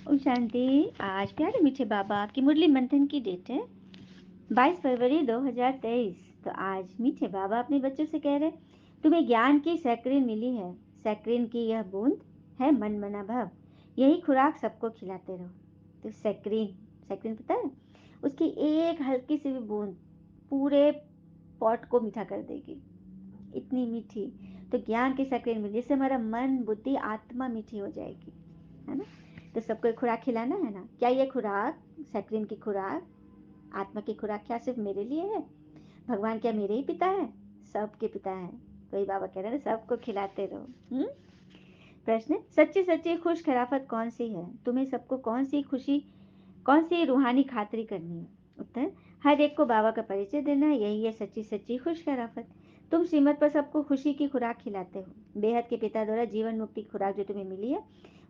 ओम शांति। आज प्यारे मीठे बाबा आपकी मुरली मंथन की डेट है 22 फरवरी 2023। तो आज मीठे बाबा अपने बच्चों से कह रहे तुम्हें ज्ञान की सैकड़ीन मिली है। सैकड़ीन की यह बूंद है मन मना भाव, यही खुराक सबको खिलाते रहो। तो सैकड़ीन सैकड़ीन पता है, उसकी एक हल्की सी भी बूंद पूरे पॉट को मीठा कर देगी, इतनी मीठी। तो ज्ञान की सैकड़ीन मिली, जिससे हमारा मन बुद्धि आत्मा मीठी हो जाएगी, है ना। तो सबको खुराक खिलाना है ना। क्या ये खुराक, सैकड़ीन की खुराक, आत्मा की खुराक क्या सिर्फ मेरे लिए है? भगवान क्या मेरे ही पिता है? सबके पिता है। वही बाबा कह रहे हैं, सबको खिलाते रहो। प्रश्न, सच्ची सच्ची खुश खराफत कौन सी है? तुम्हें सबको कौन सी खुशी, कौन सी रूहानी खातरी करनी है? उत्तर, हर एक को बाबा का परिचय देना है, यही है सच्ची सच्ची खुश खराफत। तुम श्रीमत पर सबको खुशी की खुराक खिलाते हो। बेहद के पिता द्वारा जीवन मुक्ति की खुराक जो तुम्हें मिली है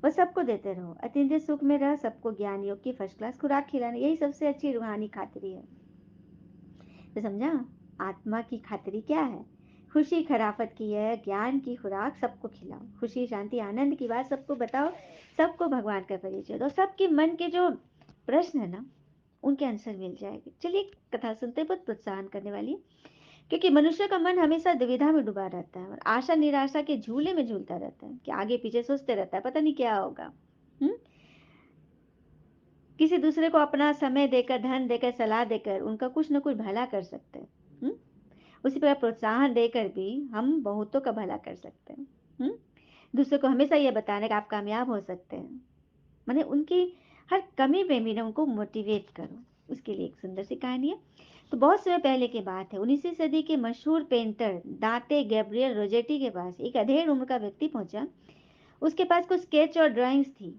वह सबको देते रहो। अत्यंत सुख में रह सबको ज्ञान योग की फर्स्ट क्लास खुराक खिलाना, यही सबसे अच्छी रूहानी खातरी है। तो समझा, आत्मा की खातरी क्या है? खुशी खराफत की है, ज्ञान की खुराक सबको खिलाओ, खुशी शांति आनंद की बात सबको बताओ, सबको भगवान का परिचय दो, सबके मन के जो प्रश्न है ना उनके आंसर मिल जाएंगे। चलिए कथा सुनते, बहुत प्रोत्साहन करने वाली है। क्योंकि मनुष्य का मन हमेशा दुविधा में डूबा रहता है और आशा निराशा के झूले में झूलता रहता है कि आगे पीछे सोचते रहता है, पता नहीं क्या होगा। किसी दूसरे को अपना समय देकर, धन देकर, सलाह देकर उनका कुछ न कुछ भला कर सकते हैं। उसी प्रकार प्रोत्साहन देकर भी हम बहुतों का भला कर सकते हैं। दूसरे को हमेशा यह बताने का आप कामयाब हो सकते हैं, माने उनकी हर कमी पे भी ना उनको मोटिवेट करो। उसके लिए एक सुंदर सी कहानी है। तो बहुत समय पहले की बात है, 19वीं सदी के मशहूर पेंटर दांते गैब्रियल रोजेटी के पास एक अधेड़ उम्र का व्यक्ति पहुंचा। उसके पास कुछ स्केच और ड्राइंग्स थी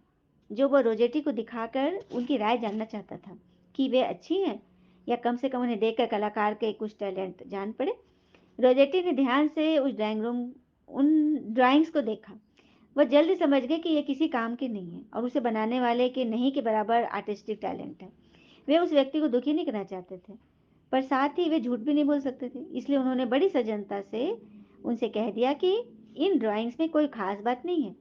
जो वो रोजेटी को दिखाकर उनकी राय जानना चाहता था कि वे अच्छी हैं या कम से कम उन्हें देखकर कलाकार के कुछ टैलेंट जान पड़े। रोजेटी ने ध्यान से उन ड्राइंग्स को देखा। वह जल्दी समझ गए कि यह किसी काम के नहीं है और उसे बनाने वाले के नहीं के बराबर आर्टिस्टिक टैलेंट है। वे उस व्यक्ति को दुखी नहीं करना चाहते थे, पर साथ ही वे झूठ भी नहीं बोल सकते थे। इसलिए उन्होंने बड़ी सजनता से उनसे कह दिया कि इन ड्राइंग्स में कोई खास बात नहीं है।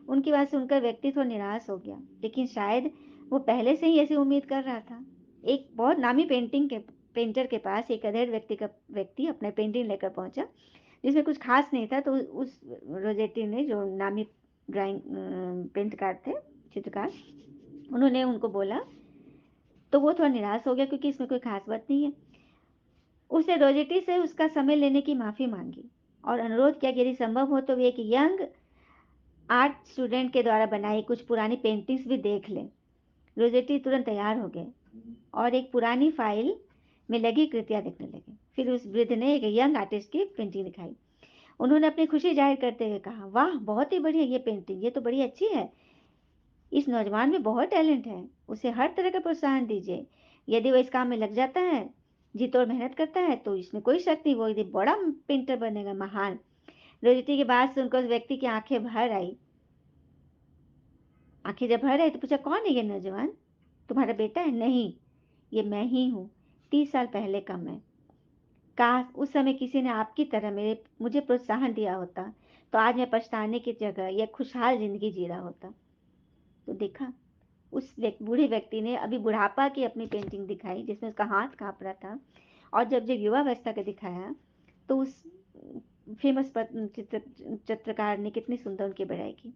उनकी बात सुनकर व्यक्ति थोड़ा निराश हो गया, लेकिन शायद वो पहले से ही ऐसी उम्मीद कर रहा था। एक बहुत नामी पेंटर के पास एक अधेड़ व्यक्ति अपना पेंटिंग लेकर पहुंचा जिसमें कुछ खास नहीं था। तो उस रोजेटी ने, जो नामी ड्राइंग पेंटकार थे, चित्रकार, उन्होंने उनको बोला। तो वो थोड़ा निराश हो गया क्योंकि इसमें कोई खास बात नहीं है। उसने रोजेटी से उसका समय लेने की माफी मांगी और अनुरोध किया कि यदि संभव हो तो वे एक यंग आर्ट स्टूडेंट के द्वारा बनाई कुछ पुरानी पेंटिंग्स भी देख लें। रोजेटी तुरंत तैयार हो गए और एक पुरानी फाइल में लगी कृतियां देखने लगे। फिर उस वृद्ध ने एक यंग आर्टिस्ट की पेंटिंग दिखाई। उन्होंने अपनी खुशी जाहिर करते हुए कहा, वाह बहुत ही बढ़िया ये पेंटिंग, ये तो बड़ी अच्छी है। इस नौजवान में बहुत टैलेंट है, उसे हर तरह का प्रोत्साहन दीजिए। यदि वो इस काम में लग जाता है, जी तोड़ मेहनत करता है, तो इसमें कोई शक नहीं, वो यदि बड़ा पेंटर बनेगा, महान। रोहिती की बात सुनकर उस व्यक्ति की आंखें भर आई। आंखें जब भर आई तो पूछा, कौन है ये नौजवान? तुम्हारा बेटा है? नहीं, ये मैं ही हूँ, 30 साल पहले का मैं। काश उस समय किसी ने आपकी तरह मुझे प्रोत्साहन दिया होता, तो आज मैं पछताने की जगह यह खुशहाल जिंदगी जी रहा होता। तो देखा, उस बूढ़े व्यक्ति ने अभी बुढ़ापा की अपनी पेंटिंग दिखाई जिसमें उसका हाथ कांप रहा था, और जब जब युवावस्था का दिखाया तो उस फेमस चित्रकार ने कितनी सुंदर उनकी बड़ाई की।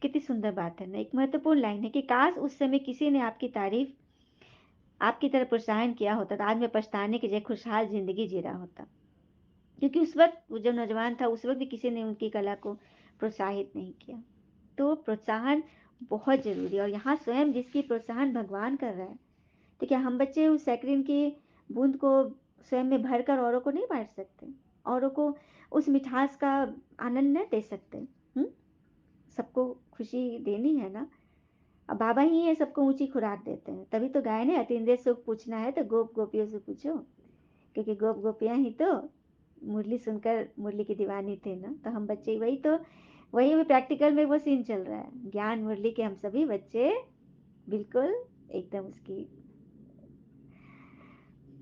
कितनी सुंदर बात है ना। एक महत्वपूर्ण लाइन है कि काश उस समय किसी ने आपकी तारीफ, आपकी तरह प्रोत्साहन किया होता, तो आज मैं पछताने की जगह खुशहाल जिंदगी जी रहा होता। क्योंकि उस वक्त वो जब नौजवान था, उस वक्त भी किसी ने उनकी कला को प्रोत्साहित नहीं किया। तो प्रोत्साहन बहुत जरूरी है, और यहाँ स्वयं जिसकी प्रोत्साहन भगवान कर रहा है, तो क्या हम बच्चे उस सैकरिन की बूंद को स्वयं में भरकर औरों को नहीं बांट सकते? औरों को उस मिठास का आनंद न दे सकते? सबको खुशी देनी है ना। अब बाबा ही है सबको ऊंची खुराक देते हैं, तभी तो गाय ने अतीन्द्रिय सुख पूछना है तो गोप गोपियों से पूछो, क्योंकि गोप गोपियां ही तो मुरली सुनकर मुरली की दीवानी थे ना। तो हम बच्चे वही तो, वही प्रैक्टिकल में वो सीन चल रहा है, ज्ञान मुरली के हम सभी बच्चे बिल्कुल एकदम उसकी,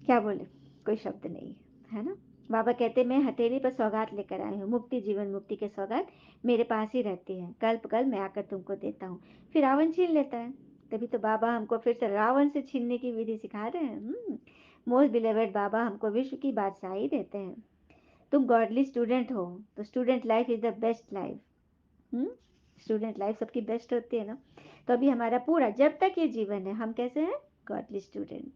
क्या बोले, कोई शब्द नहीं है ना। बाबा कहते मैं हथेली पर सौगात लेकर आई हूँ, मुक्ति, जीवन मुक्ति के सौगात मेरे पास ही रहती है, कल्प कल मैं आकर तुमको देता हूँ। फिर रावण छीन लेता है। तभी तो बाबा हमको फिर से रावण से छीनने की विधि सिखा रहे हैं। मोस्ट बिलीवेड बाबा हमको विश्व की बादशाही देते हैं। तुम गॉडली स्टूडेंट हो, तो student life is the best life. Student life सबकी बेस्ट होती है ना। तो अभी हमारा पूरा जब तक ये जीवन है हम कैसे हैं, गॉडली स्टूडेंट।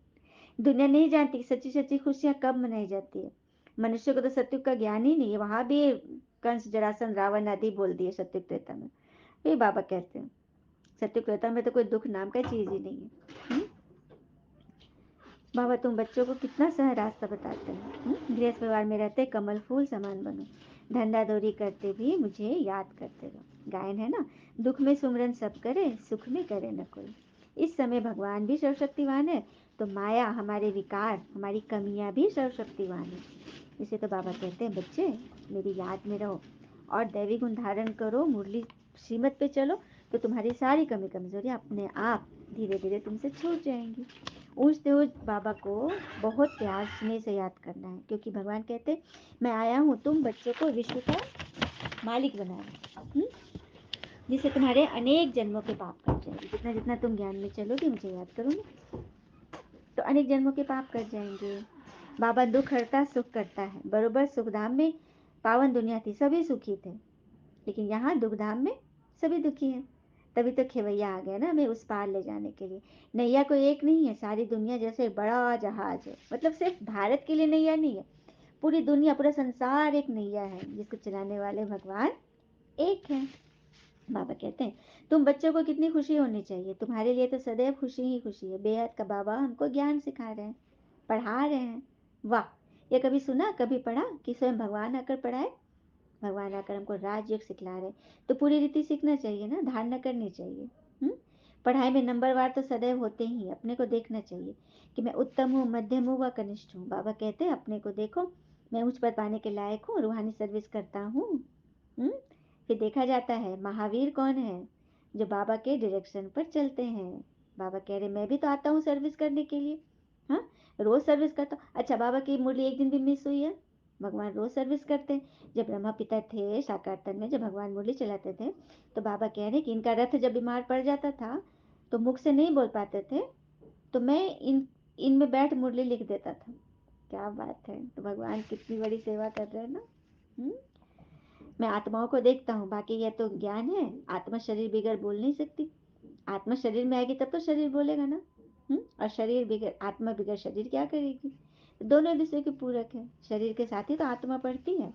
दुनिया नहीं जानती सच्ची सच्ची खुशियां कब मनाई जाती है। मनुष्य को तो सत्युग का ज्ञान ही नहीं है, वहां भी कंस जरासन रावण आदि बोल दिए सत्युग त्रेता में। ये बाबा कहते हैं सत्युग त्रेता में तो कोई दुख नाम का चीज ही नहीं है। बाबा तुम बच्चों को कितना सह रास्ता बताते हैं। गृहस्थ परिवार में रहते कमल फूल समान बनो, धंधा दौरी करते भी मुझे याद करते रहो। गायन है ना, दुख में सुमरन सब करे, सुख में करे न कोई। इस समय भगवान भी सर्वशक्तिवान है, तो माया हमारे विकार हमारी कमियां भी सर्वशक्तिवान है। इसे तो बाबा कहते हैं बच्चे मेरी याद में रहो और दैवी गुण धारण करो, मुरली श्रीमत पे चलो, तो तुम्हारी सारी कमी कमजोरी अपने आप धीरे धीरे तुमसे छूट जाएंगी। ऊँचते ऊँच बाबा को बहुत प्यार स्नेह से याद करना है, क्योंकि भगवान कहते मैं आया हूँ तुम बच्चों को विश्व का मालिक बनाने, जिससे तुम्हारे अनेक जन्मों के पाप कट जाएंगे। जितना जितना तुम ज्ञान में चलोगे, मुझे याद करोगे, तो अनेक जन्मों के पाप कट जाएंगे। बाबा दुख हरता सुख करता है। बरोबर सुखधाम में पावन दुनिया थी, सभी सुखी थे, लेकिन यहाँ दुखधाम में सभी दुखी हैं। तभी तो खेवैया आ गया ना हमें उस पार ले जाने के लिए। नैया कोई एक नहीं है, सारी दुनिया जैसे एक बड़ा जहाज है। मतलब सिर्फ भारत के लिए नैया नहीं है, पूरी दुनिया पूरा संसार एक नैया है, जिसको चलाने वाले भगवान एक है। बाबा कहते हैं तुम बच्चों को कितनी खुशी होनी चाहिए, तुम्हारे लिए तो सदैव खुशी ही खुशी है। बेहद का बाबा हमको ज्ञान सिखा रहे हैं, पढ़ा रहे हैं। वाह, ये कभी सुना कभी पढ़ा कि स्वयं भगवान आकर पढ़ाए। भगवान आकर हमको राजयोग सिखला रहे, तो पूरी रीति सीखना चाहिए ना, धारणा करनी चाहिए। हम्म पढ़ाई में नंबरवार तो सदैव होते ही, अपने को देखना चाहिए कि मैं उत्तम हूँ, मध्यम हूँ व कनिष्ठ हूँ। बाबा कहते हैं अपने को देखो, मैं उच्च पद पाने के लायक हूँ, रूहानी सर्विस करता हूँ। हम्म फिर देखा जाता है महावीर कौन है, जो बाबा के डायरेक्शन पर चलते हैं। बाबा कह रहे मैं भी तो आता हूँ सर्विस करने के लिए। हाँ, रोज सर्विस करता हूँ। अच्छा, बाबा की मुरली एक दिन भी मिस हुई है? भगवान रोज सर्विस करते हैं। जब ब्रह्मा पिता थे साकार तन में, जब भगवान मुरली चलाते थे, तो बाबा कह रहे कि इनका रथ जब बीमार पड़ जाता था तो मुख से नहीं बोल पाते थे, तो मैं इनमें बैठ मुरली लिख देता था। क्या बात है, तो भगवान कितनी बड़ी सेवा कर रहे हैं ना। हम्म मैं आत्माओं को देखता हूँ, बाकी ये तो ज्ञान है। आत्मा शरीर बिगड़ बोल नहीं सकती। आत्मा शरीर में आएगी तब तो शरीर बोलेगा ना। और शरीर बिगड़ आत्मा बिगड़ शरीर क्या करेगी? दोनों एक दूसरे के पूरक है, शरीर के साथ ही तो आत्मा पढ़ती है।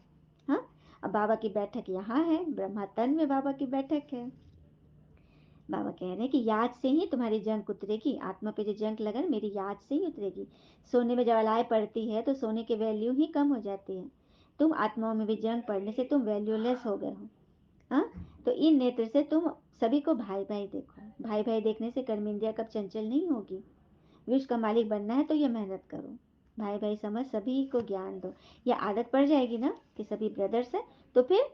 हाँ, अब बाबा की बैठक यहाँ है, ब्रह्मा तन में बाबा की बैठक है। बाबा कह रहे हैं कि याद से ही तुम्हारी जंग उतरेगी, आत्मा पे जो जंग लगा मेरी याद से ही उतरेगी। सोने में जब अलाय पड़ती है तो सोने की वैल्यू ही कम हो जाती है। तुम आत्माओं में भी जंग पड़ने से तुम वैल्यूलेस हो गए हो। हाँ, तो इन नेत्र से तुम सभी को भाई भाई देखो। भाई भाई देखने से कर्म इंद्रिया कब चंचल नहीं होगी। विश्व का मालिक बनना है तो ये मेहनत करो, भाई भाई समझ सभी को ज्ञान दो। ये आदत पड़ जाएगी ना कि सभी ब्रदर्स हैं, तो फिर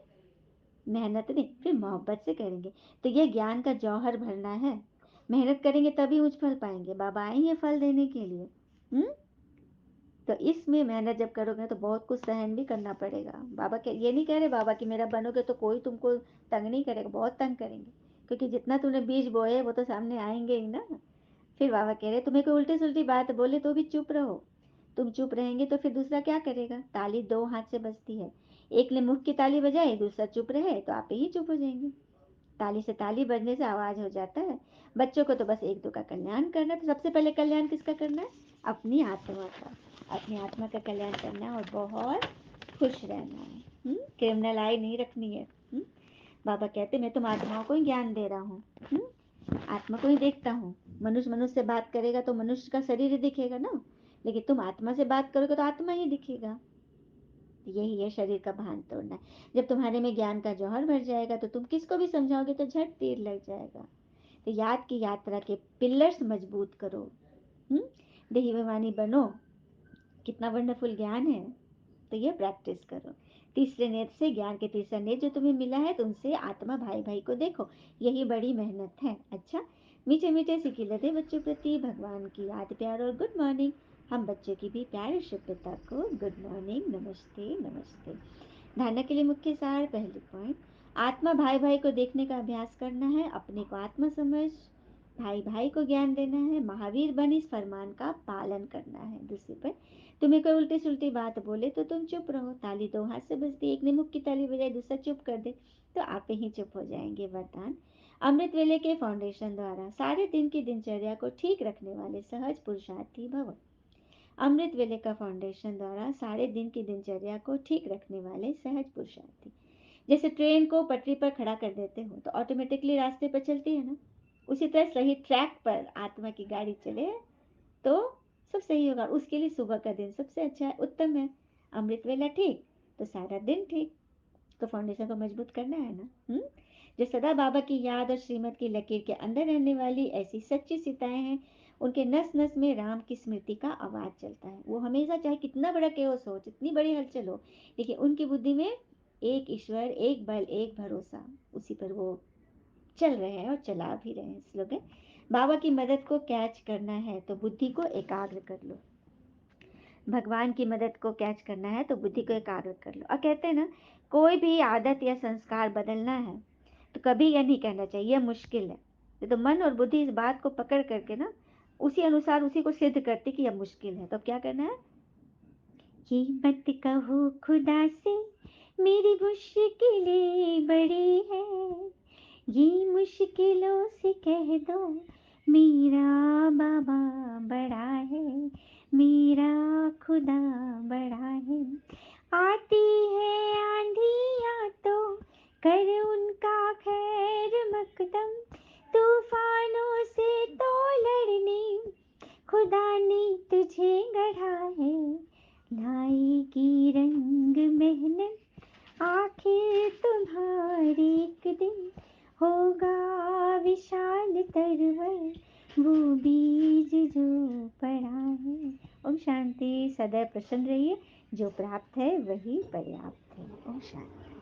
मेहनत नहीं, फिर मोहब्बत से करेंगे। तो ये ज्ञान का जौहर भरना है। मेहनत करेंगे तभी उच्च फल पाएंगे, बाबा आए हैं फल देने के लिए। हम्म तो इसमें मेहनत जब करोगे तो बहुत कुछ सहन भी करना पड़ेगा। बाबा के ये नहीं कह रहे बाबा कि मेरा बनोगे तो कोई तुमको तंग नहीं करेगा, बहुत तंग करेंगे, क्योंकि जितना तूने बीज बोए वो तो सामने आएंगे ही ना। फिर बाबा कह रहे तुम्हें कोई उल्टी सुल्टी बात बोले तो भी चुप रहो। तुम चुप रहेंगे तो फिर दूसरा क्या करेगा? ताली दो हाथ से बजती है, एक ने मुख की ताली बजाई, दूसरा चुप रहे तो आप ही चुप हो जाएंगे। ताली से ताली बजने से आवाज हो जाता है। बच्चों को तो बस एक दो का कल्याण करना है, तो सबसे पहले कल्याण किसका करना है? अपनी आत्मा का। अपनी आत्मा का कल्याण करना है और बहुत खुश रहना है। क्रिमिनल आई नहीं रखनी है। बाबा कहते मैं तुम आत्माओं को ही ज्ञान दे रहा हूँ। आत्मा को ही देखता हूँ। मनुष्य मनुष्य से बात करेगा तो मनुष्य का शरीर ही दिखेगा ना, लेकिन तुम आत्मा से बात करोगे तो आत्मा ही दिखेगा। यही है शरीर का भान तोड़ना। जब तुम्हारे में ज्ञान का जौहर भर जाएगा तो तुम किसको भी समझाओगे तो झट तीर लग जाएगा। तो याद की यात्रा के पिलर्स मजबूत करो। हम्म देहीभिमानी बनो। कितना वंडरफुल ज्ञान है, तो ये प्रैक्टिस करो। तीसरे नेत्र से, ज्ञान के तीसरा नेत्र जो तुम्हें मिला है, तुमसे आत्मा भाई भाई को देखो, यही बड़ी मेहनत है। अच्छा, मीठे मीठे से खिलते बच्चों प्रति भगवान की याद प्यार और गुड मॉर्निंग। हम बच्चे की भी प्यारी शुभ्रता को गुड मॉर्निंग, नमस्ते, नमस्ते। धारणा के लिए मुख्य सार, पहली पॉइंट, आत्मा भाई भाई को देखने का अभ्यास करना है, अपने को आत्मा समझ, भाई भाई को ज्ञान देना है, महावीर बन इस फरमान का पालन करना है। दूसरी पर, तुम्हें कोई उल्टी सुलटी बात बोले तो तुम चुप रहो, ताली दो हाथ से बजती, एक ने मुख की ताली बजाई दूसरा चुप कर दे तो आप ही चुप हो जाएंगे। वरदान, अमृत वेले के फाउंडेशन द्वारा सारे दिन की दिनचर्या को ठीक रखने वाले सहज पुरुषार्थी भव। अमृत वेले का फाउंडेशन द्वारा सारे दिन की दिनचर्या को ठीक रखने वाले सहज पुरुषार्थी। जैसे ट्रेन को पटरी पर खड़ा कर देते हो तो ऑटोमेटिकली रास्ते पर चलती है ना, उसी तरह सही ट्रैक पर आत्मा की गाड़ी चले तो सब सही होगा। उसके लिए सुबह का दिन सबसे अच्छा है, उत्तम है। अमृत वेला ठीक तो सारा दिन ठीक। तो फाउंडेशन को मजबूत करना है ना। जो सदा बाबा की याद और श्रीमत की लकीर के अंदर रहने वाली ऐसी सच्ची सीताएं हैं, उनके नस नस में राम की स्मृति का आवाज चलता है। वो हमेशा चाहे कितना बड़ा केओस हो, जितनी बड़ी हलचल हो, लेकिन उनकी बुद्धि में एक ईश्वर, एक बल, एक भरोसा, उसी पर वो चल रहे हैं और चला भी रहे हैं। स्लोगन, बाबा की मदद को कैच करना है तो बुद्धि को एकाग्र कर लो। भगवान की मदद को कैच करना है तो बुद्धि को एकाग्र कर लो। और कहते हैं ना, कोई भी आदत या संस्कार बदलना है तो कभी यह नहीं कहना चाहिए यह मुश्किल है। तो मन और बुद्धि इस बात को पकड़ करके ना उसी अनुसार उसी को सिद्ध करती कि यह मुश्किल है। तो अब क्या करना है, ये मत कहो खुदा से मेरी मुश्किलें बड़ी है, ये मुश्किलों से कह दो मेरा बाबा बड़ा है, मेरा खुदा बड़ा है। आती है आंधियाँ तो कर उनका खैर मकदम, तूफानों से तो लड़ने खुदा ने तुझे गढ़ा है, लाएगी रंग मेहनत आखिर तुम्हारे एक दिन, होगा विशाल तरवर वो बीज जो पड़ा है। ओम शांति। सदैव प्रसन्न रहिए, जो प्राप्त है वही पर्याप्त है। ओम शांति।